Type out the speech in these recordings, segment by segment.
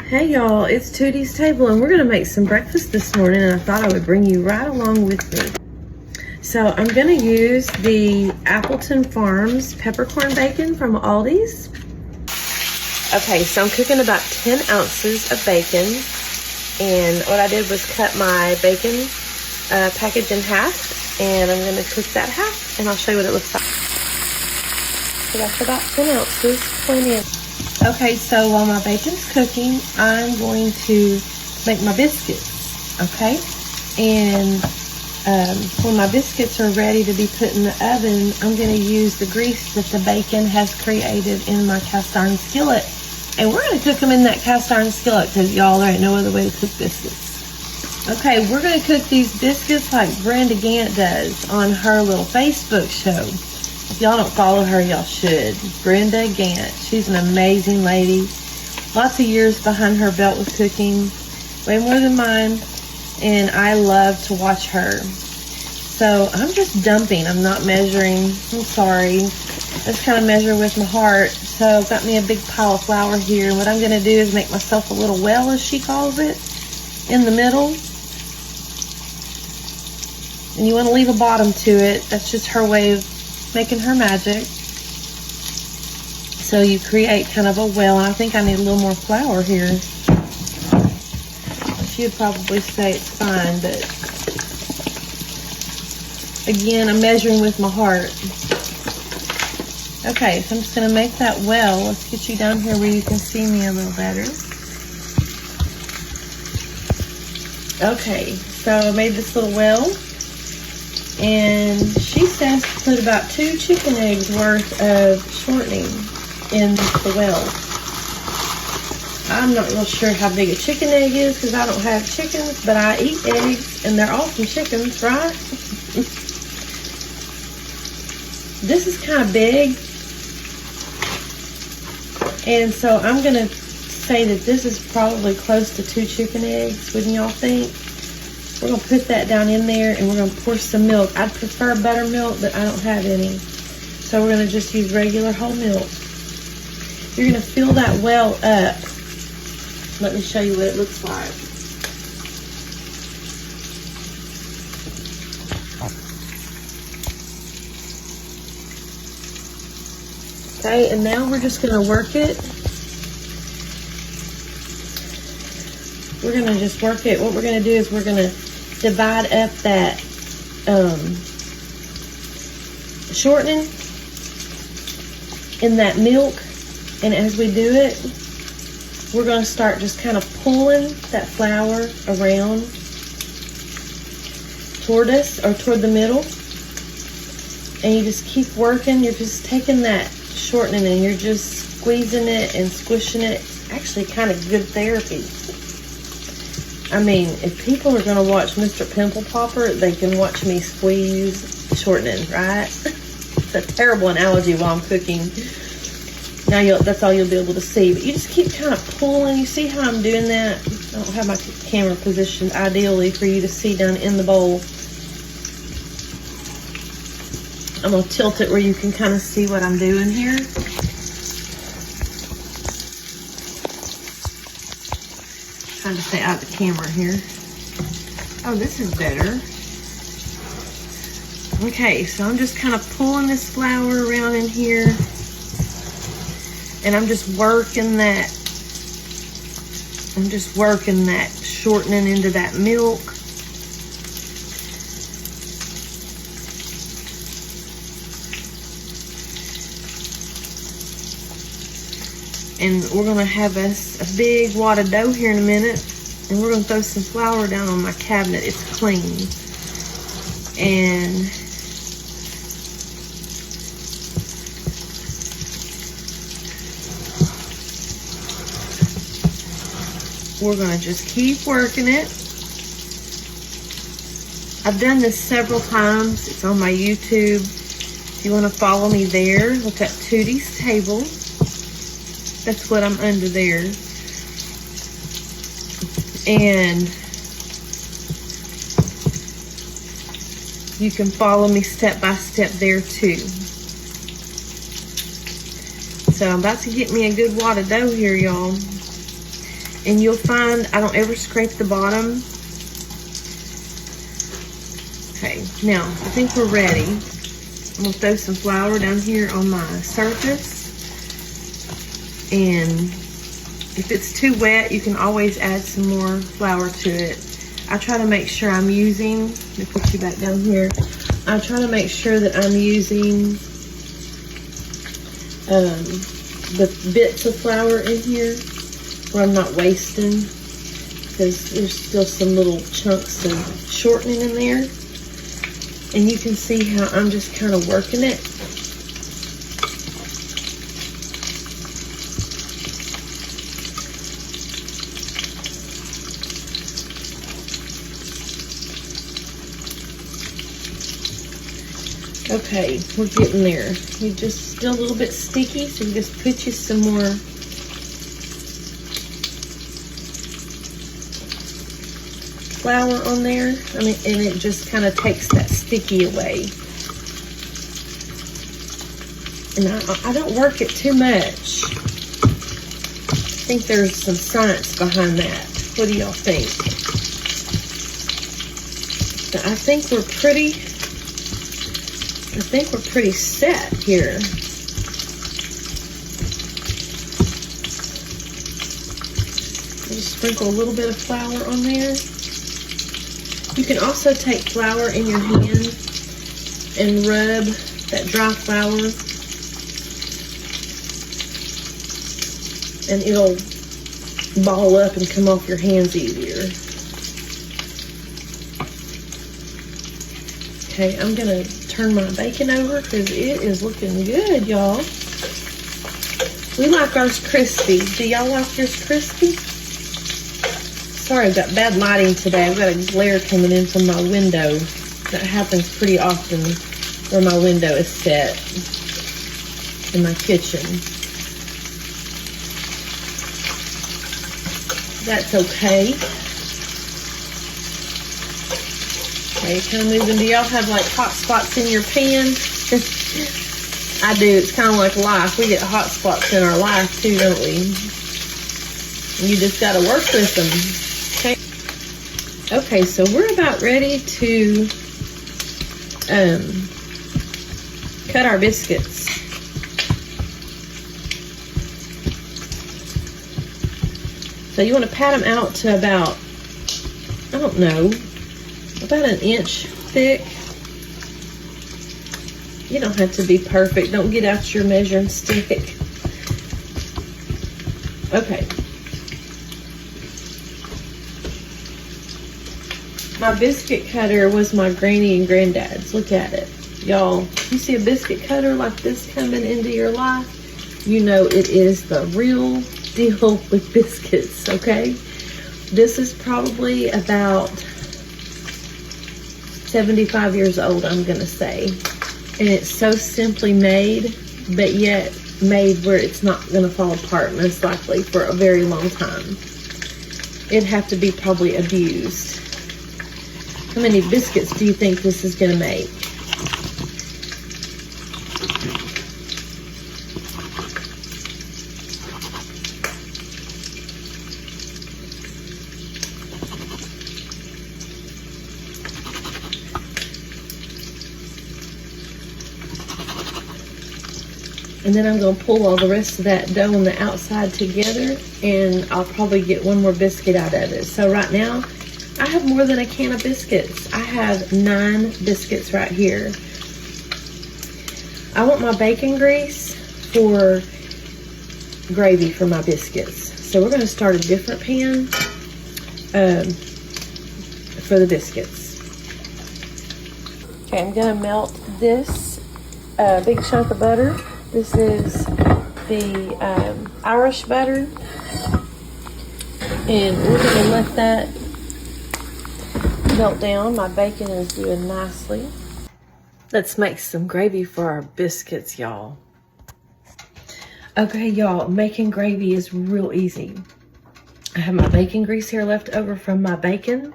Hey y'all, it's Tootie's Table and we're gonna make some breakfast this morning, and I thought I would bring you right along with me. So I'm gonna use the Appleton Farms peppercorn bacon from Aldi's. Okay, so I'm cooking about 10 ounces of bacon, and what I did was cut my bacon package in half, and I'm gonna cook that half and I'll show you what it looks like. So that's about 10 ounces, plenty of. Okay, so while my bacon's cooking, I'm going to make my biscuits, okay? And when my biscuits are ready to be put in the oven, I'm going to use the grease that the bacon has created in my cast iron skillet. And we're going to cook them in that cast iron skillet because y'all, there ain't no other way to cook biscuits. Okay, we're going to cook these biscuits like Brenda Gant does on her little Facebook show. If y'all don't follow her, y'all should. Brenda Gant. She's an amazing lady. Lots of years behind her belt with cooking. Way more than mine. And I love to watch her. So I'm just dumping. I'm not measuring. I'm sorry. I just kind of measure with my heart. So I've got me a big pile of flour here. And what I'm going to do is make myself a little well, as she calls it, in the middle. And you want to leave a bottom to it. That's just her way of making her magic. So you create kind of a well. I think I need a little more flour here. She'd probably say it's fine, but again, I'm measuring with my heart. Okay, so I'm just going to make that well. Let's get you down here where you can see me a little better. Okay, so I made this little well. And she says to put about 2 chicken eggs worth of shortening in the well. I'm not real sure how big a chicken egg is because I don't have chickens, but I eat eggs and they're awesome chickens, right? This is kind of big. And so I'm going to say that this is probably close to 2 chicken eggs, wouldn't y'all think? We're going to put that down in there and we're going to pour some milk. I'd prefer buttermilk, but I don't have any. So we're going to just use regular whole milk. You're going to fill that well up. Let me show you what it looks like. Okay, and now we're just going to work it. We're going to just work it. What we're going to do is we're going to divide up that shortening in that milk. And as we do it, we're going to start just kind of pulling that flour around toward us or toward the middle. And you just keep working. You're just taking that shortening and you're just squeezing it and squishing it. It's actually kind of good therapy. I mean, if people are going to watch Mr. Pimple Popper, they can watch me squeeze shortening, right? It's a terrible analogy while I'm cooking. Now that's all you'll be able to see. But you just keep kind of pulling. You see how I'm doing that? I don't have my camera positioned ideally for you to see down in the bowl. I'm going to tilt it where you can kind of see what I'm doing here. Trying to stay out of the camera here. Oh, this is better. Okay, so I'm just kind of pulling this flour around in here. And I'm just working that. I'm just working that shortening into that milk. And we're going to have a big wad of dough here in a minute. And we're going to throw some flour down on my cabinet. It's clean. And we're going to just keep working it. I've done this several times. It's on my YouTube. If you want to follow me there, look at Tootie's Table. That's what I'm under there. And you can follow me step by step there too. So I'm about to get me a good wad of dough here, y'all. And you'll find I don't ever scrape the bottom. Okay, now I think we're ready. I'm gonna throw some flour down here on my surface. And if it's too wet, you can always add some more flour to it. I try to make sure I'm using, let me put you back down here. I try to make sure that I'm using the bits of flour in here where I'm not wasting, because there's still some little chunks of shortening in there. And you can see how I'm just kind of working it. Okay, we're getting there. You're just still a little bit sticky, so you just put you some more flour on there. I mean, and it just kind of takes that sticky away. And I don't work it too much. I think there's some science behind that. What do y'all think? So I think we're pretty set here. Just sprinkle a little bit of flour on there. You can also take flour in your hand and rub that dry flour, and it'll ball up and come off your hands easier. Okay, I'm gonna turn my bacon over because it is looking good, y'all. We like ours crispy. Do y'all like yours crispy? Sorry, I've got bad lighting today. I've got a glare coming in from my window. That happens pretty often where my window is set in my kitchen. That's okay. Okay, kind of moving. Do y'all have like hot spots in your pan? I do. It's kind of like life. We get hot spots in our life too, don't we? You just got to work with them. Okay. Okay, so we're about ready to cut our biscuits. So you want to pat them out to about, I don't know, about an inch thick. You don't have to be perfect. Don't get out your measuring stick. Okay. My biscuit cutter was my granny and granddad's. Look at it. Y'all, you see a biscuit cutter like this coming into your life, you know it is the real deal with biscuits, okay? This is probably about 75 years old, I'm gonna say. And it's so simply made, but yet made where it's not gonna fall apart most likely for a very long time. It'd have to be probably abused. How many biscuits do you think this is gonna make? And then I'm going to pull all the rest of that dough on the outside together, and I'll probably get one more biscuit out of it. So right now, I have more than a can of biscuits. I have 9 biscuits right here. I want my bacon grease for gravy for my biscuits. So we're going to start a different pan for the biscuits. Okay, I'm going to melt this big chunk of butter. This is the Irish butter, and we're going to let that melt down. My bacon is doing nicely. Let's make some gravy for our biscuits, y'all. Okay, y'all, making gravy is real easy. I have my bacon grease here left over from my bacon,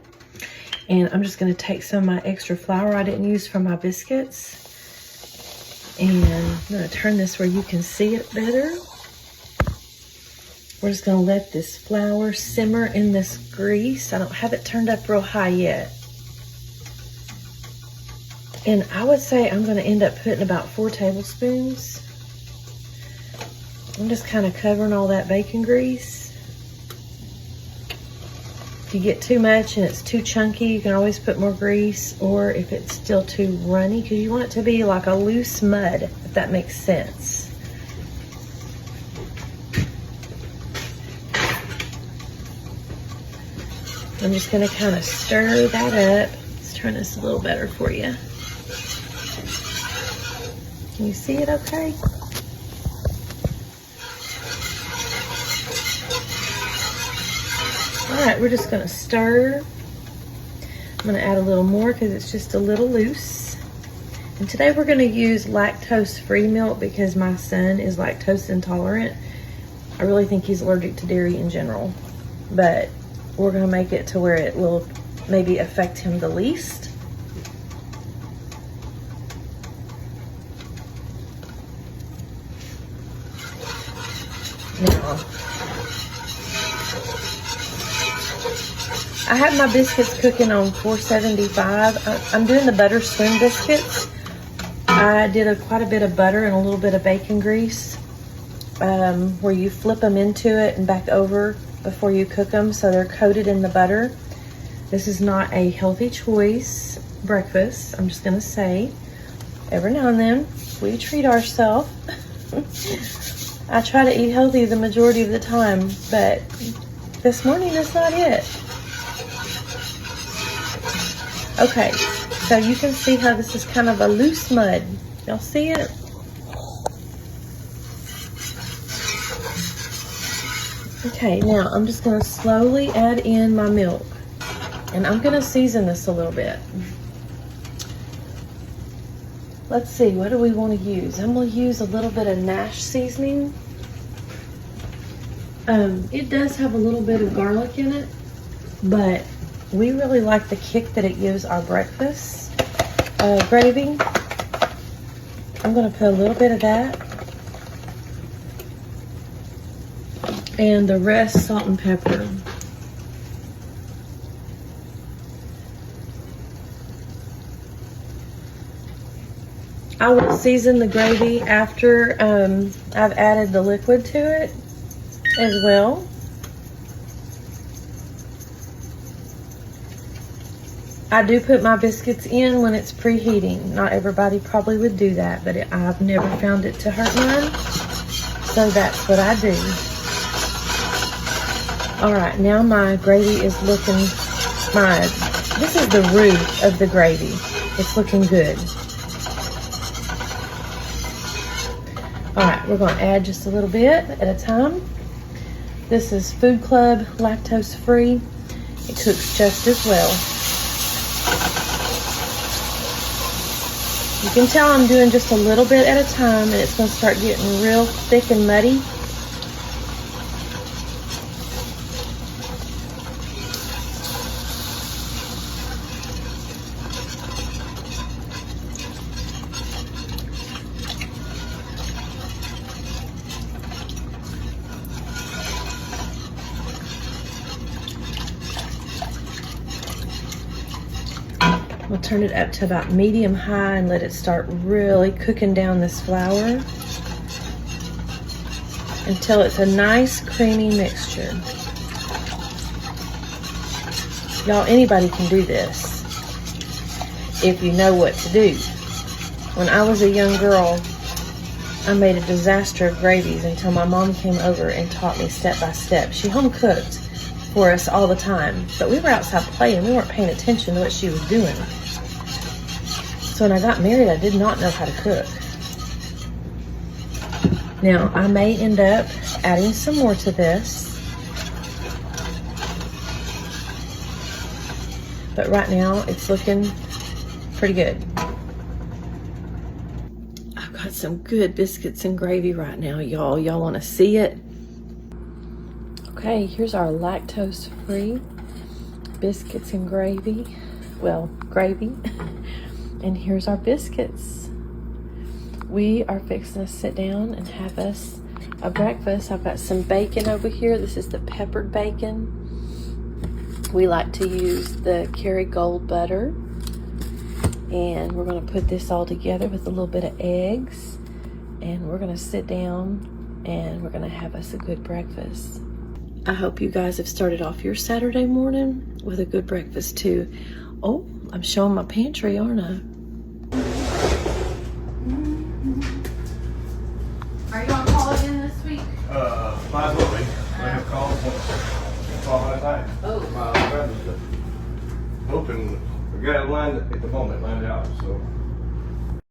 and I'm just going to take some of my extra flour I didn't use for my biscuits. And I'm going to turn this where you can see it better. We're just gonna let this flour simmer in this grease. I don't have it turned up real high yet. And I would say I'm gonna end up putting about 4 tablespoons. I'm just kind of covering all that bacon grease. If you get too much and it's too chunky, you can always put more grease, or if it's still too runny, because you want it to be like a loose mud, if that makes sense. I'm just gonna kind of stir that up. Let's turn this a little better for you. Can you see it okay? All right, we're just gonna stir. I'm gonna add a little more because it's just a little loose. And today we're gonna use lactose-free milk because my son is lactose intolerant. I really think he's allergic to dairy in general, but we're gonna make it to where it will maybe affect him the least. Now, I have my biscuits cooking on 475. I'm doing the butter swim biscuits. I did quite a bit of butter and a little bit of bacon grease, where you flip them into it and back over before you cook them, so they're coated in the butter. This is not a healthy choice breakfast. I'm just gonna say, every now and then we treat ourselves. I try to eat healthy the majority of the time, but this morning is not it. Okay, so you can see how this is kind of a loose mud. Y'all see it? Okay, now I'm just gonna slowly add in my milk, and I'm gonna season this a little bit. Let's see, what do we want to use? I'm gonna use a little bit of Nash seasoning. It does have a little bit of garlic in it, but we really like the kick that it gives our breakfast gravy. I'm gonna put a little bit of that. And the rest, salt and pepper. I will season the gravy after I've added the liquid to it as well. I do put my biscuits in when it's preheating. Not everybody probably would do that, but I've never found it to hurt mine. So that's what I do. All right, now my gravy is looking, this is the root of the gravy. It's looking good. All right, we're gonna add just a little bit at a time. This is Food Club, lactose free. It cooks just as well. You can tell I'm doing just a little bit at a time, and it's gonna start getting real thick and muddy. We'll turn it up to about medium high and let it start really cooking down this flour until it's a nice creamy mixture. Y'all, anybody can do this if you know what to do. When I was a young girl, I made a disaster of gravies until my mom came over and taught me step by step. She home cooked for us all the time, but we were outside playing. We weren't paying attention to what she was doing. So when I got married, I did not know how to cook. Now, I may end up adding some more to this, but right now it's looking pretty good. I've got some good biscuits and gravy right now, y'all. Y'all want to see it? Okay, here's our lactose-free biscuits and gravy. Well, gravy. And here's our biscuits. We are fixing to sit down and have us a breakfast. I've got some bacon over here. This is the peppered bacon. We like to use the Kerrygold butter. And we're gonna put this all together with a little bit of eggs. And we're gonna sit down and we're gonna have us a good breakfast. I hope you guys have started off your Saturday morning with a good breakfast too. Oh, I'm showing my pantry, aren't I? Are you gonna call again this week? Might as well be. I have calls. Call my time. Oh. My brother's hoping we got it lined at the moment, lined out, so.